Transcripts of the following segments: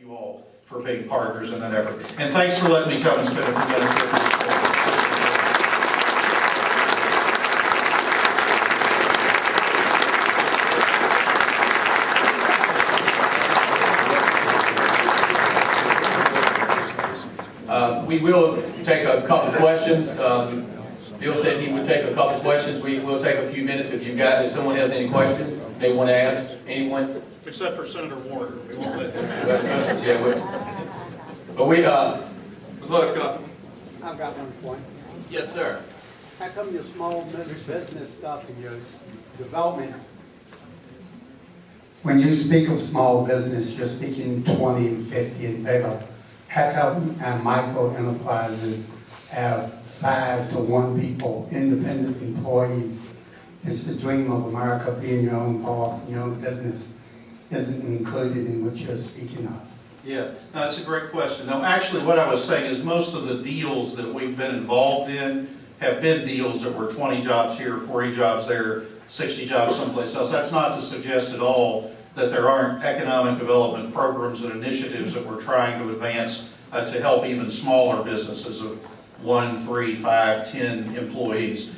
You all for being partners in that effort. And thanks for letting me come and spend a few minutes with you. We will take a couple questions. Bill said he would take a couple questions. We will take a few minutes if if someone has any questions they want to ask. Anyone? Except for Senator Warner. We won't let him ask. Yeah, but we look. I've got one point. Yes, sir. How come your small business stuff and your development, when you speak of small business, you're speaking 20 and 50 and bigger. How come micro enterprises have 5 to 1 people, independent employees? It's the dream of America, being your own boss and your own business isn't included in what you're speaking of. Yeah, no, that's a great question. No, actually what I was saying is most of the deals that we've been involved in have been deals that were 20 jobs here, 40 jobs there, 60 jobs someplace else. That's not to suggest at all that there aren't economic development programs and initiatives that we're trying to advance to help even smaller businesses of 1, 3, 5, 10 employees.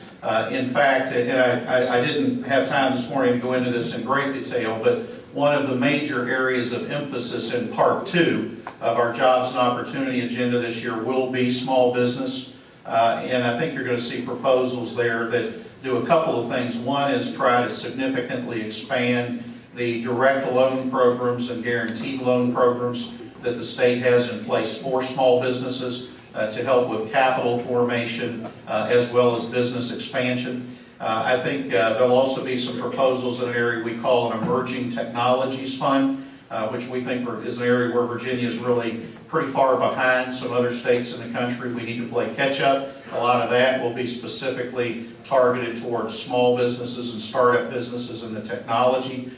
In fact, and I didn't have time this morning to go into this in great detail, but one of the major areas of emphasis in Part 2 of our Jobs and Opportunity Agenda this year will be small business. And I think you're going to see proposals there that do a couple of things. One is try to significantly expand the direct loan programs and guaranteed loan programs that the state has in place for small businesses to help with capital formation as well as business expansion. I think there'll also be some proposals in an area we call an Emerging Technologies Fund, which we think is an area where Virginia is really pretty far behind some other states in the country. We need to play catch up. A lot of that will be specifically targeted towards small businesses and startup businesses in the technology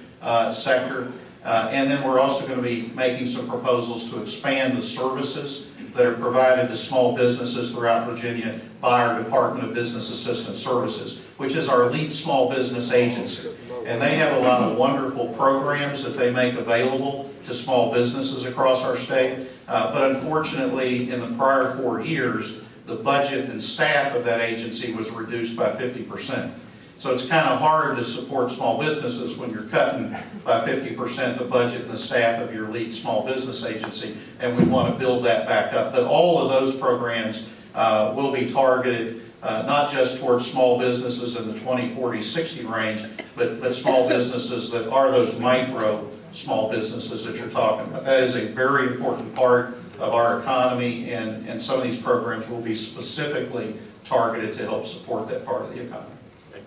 sector. And then we're also going to be making some proposals to expand the services that are provided to small businesses throughout Virginia by our Department of Business Assistance Services, which is our lead small business agency. And they have a lot of wonderful programs that they make available to small businesses across our state. But unfortunately, in the prior 4 years, the budget and staff of that agency was reduced by 50%. So it's kind of hard to support small businesses when you're cutting by 50% the budget and the staff of your lead small business agency, and we want to build that back up. But all of those programs will be targeted not just towards small businesses in the 20, 40, 60 range, but small businesses that are those micro small businesses that you're talking about. That is a very important part of our economy, and some of these programs will be specifically targeted to help support that part of the economy.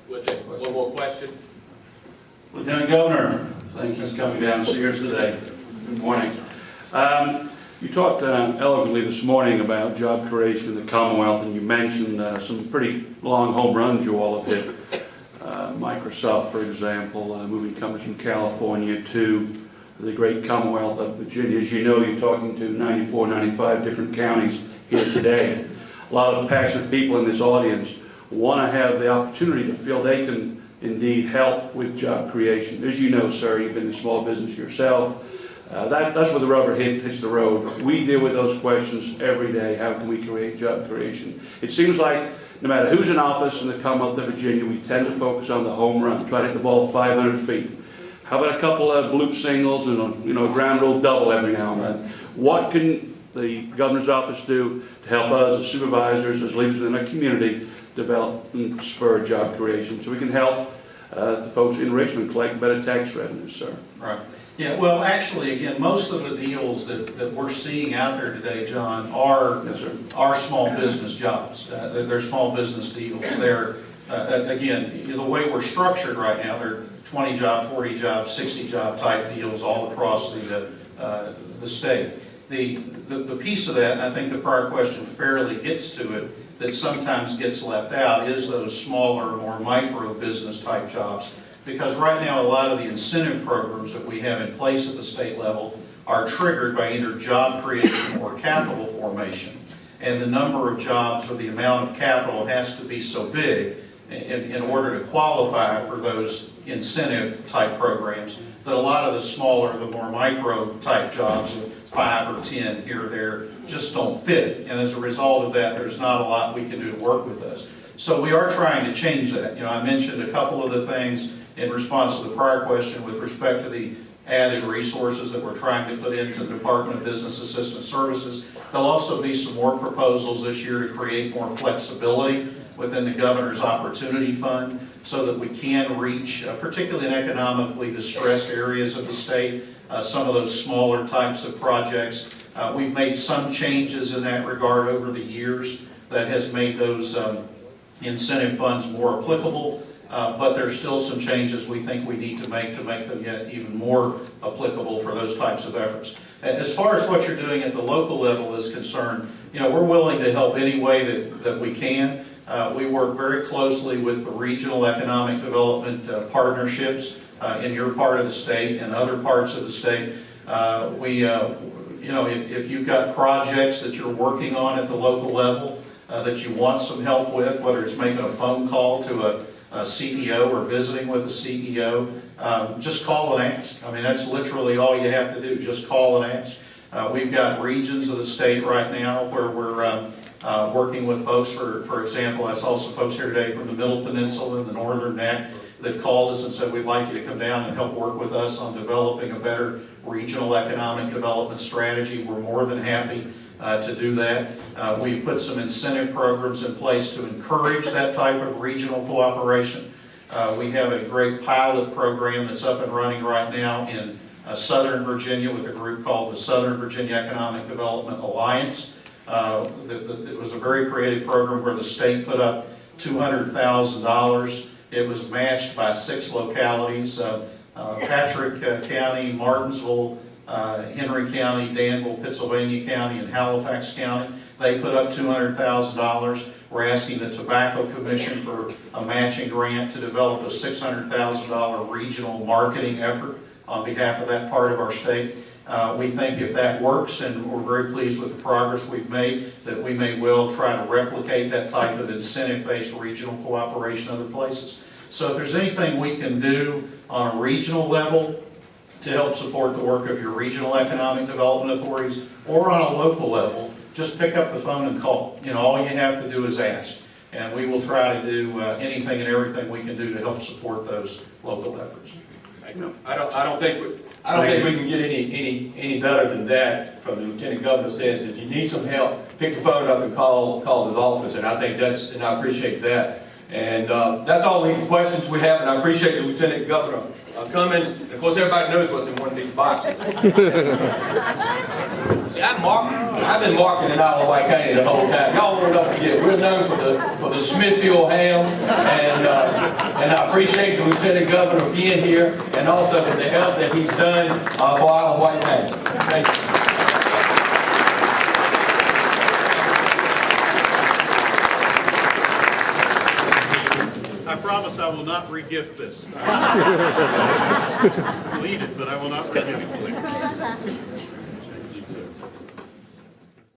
We'll take one more question. Lieutenant Governor, thank you for coming down to see us today. Good morning. You talked eloquently this morning about job creation in the Commonwealth, and you mentioned some pretty long home runs you all have hit. Microsoft, for example, moving companies from California to the great Commonwealth of Virginia. As you know, you're talking to 94, 95 different counties here today. A lot of passionate people in this audience want to have the opportunity to feel they can indeed help with job creation. As you know, sir, you've been in small business yourself. That's where the rubber hits the road. We deal with those questions every day. How can we create job creation? It seems like no matter who's in office in the Commonwealth of Virginia, we tend to focus on the home run, try to hit the ball 500 feet. How about a couple of bloop singles and a ground rule double every now and then? What can the governor's office do to help us as supervisors, as leaders in our community, develop and spur job creation so we can help the folks in Richmond collect better tax revenues, sir? Right. Yeah, well, actually, again, most of the deals that we're seeing out there today, John, are small business jobs. They're small business deals. They're, again, the way we're structured right now, they're 20 job, 40 job, 60 job type deals all across the state. The piece of that, and I think the prior question fairly gets to it, that sometimes gets left out is those smaller, more micro business type jobs. Because right now, a lot of the incentive programs that we have in place at the state level are triggered by either job creation or capital formation. And the number of jobs or the amount of capital has to be so big in order to qualify for those incentive type programs, that a lot of the smaller, the more micro type jobs, 5 or 10 here or there, just don't fit. And as a result of that, there's not a lot we can do to work with us. So we are trying to change that. You know, I mentioned a couple of the things in response to the prior question with respect to the added resources that we're trying to put into the Department of Business Assistance Services. There'll also be some more proposals this year to create more flexibility within the Governor's Opportunity Fund so that we can reach, particularly in economically distressed areas of the state, some of those smaller types of projects. We've made some changes in that regard over the years that has made those incentive funds more applicable. But there's still some changes we think we need to make them yet even more applicable for those types of efforts. As far as what you're doing at the local level is concerned, you know, we're willing to help any way that we can. We work very closely with the regional economic development partnerships in your part of the state and other parts of the state. You know, if you've got projects that you're working on at the local level that you want some help with, whether it's making a phone call to a CEO or visiting with a CEO, just call and ask. I mean, that's literally all you have to do, just call and ask. We've got regions of the state right now where we're working with folks. For example, I saw some folks here today from the Middle Peninsula and the Northern Neck that called us and said, we'd like you to come down and help work with us on developing a better regional economic development strategy. We're more than happy to do that. We've put some incentive programs in place to encourage that type of regional cooperation. We have a great pilot program that's up and running right now in Southern Virginia with a group called the Southern Virginia Economic Development Alliance. It was a very creative program where the state put up $200,000. It was matched by 6 localities, Patrick County, Martinsville, Henry County, Danville, Pittsylvania County, and Halifax County. They put up $200,000. We're asking the Tobacco Commission for a matching grant to develop a $600,000 regional marketing effort on behalf of that part of our state. We think if that works, and we're very pleased with the progress we've made, that we may well try to replicate that type of incentive-based regional cooperation other places. So if there's anything we can do on a regional level to help support the work of your regional economic development authorities, or on a local level, just pick up the phone and call. You know, all you have to do is ask, and we will try to do anything and everything we can do to help support those local efforts. I don't think we can get any better than that from the Lieutenant Governor. Says if you need some help, pick the phone up and call his office, and I think and I appreciate that. And that's all the questions we have, and I appreciate the Lieutenant Governor coming. Of course, everybody knows what's in one of these boxes. See, I've been marking in Isle of Wight County the whole time. Y'all won't forget, we're known for the Smithfield ham, and I appreciate the Lieutenant Governor being here, and also for the help that he's done for Isle of Wight County. Thank you. I promise I will not re-gift this. Leave it, but I will not re-gift it.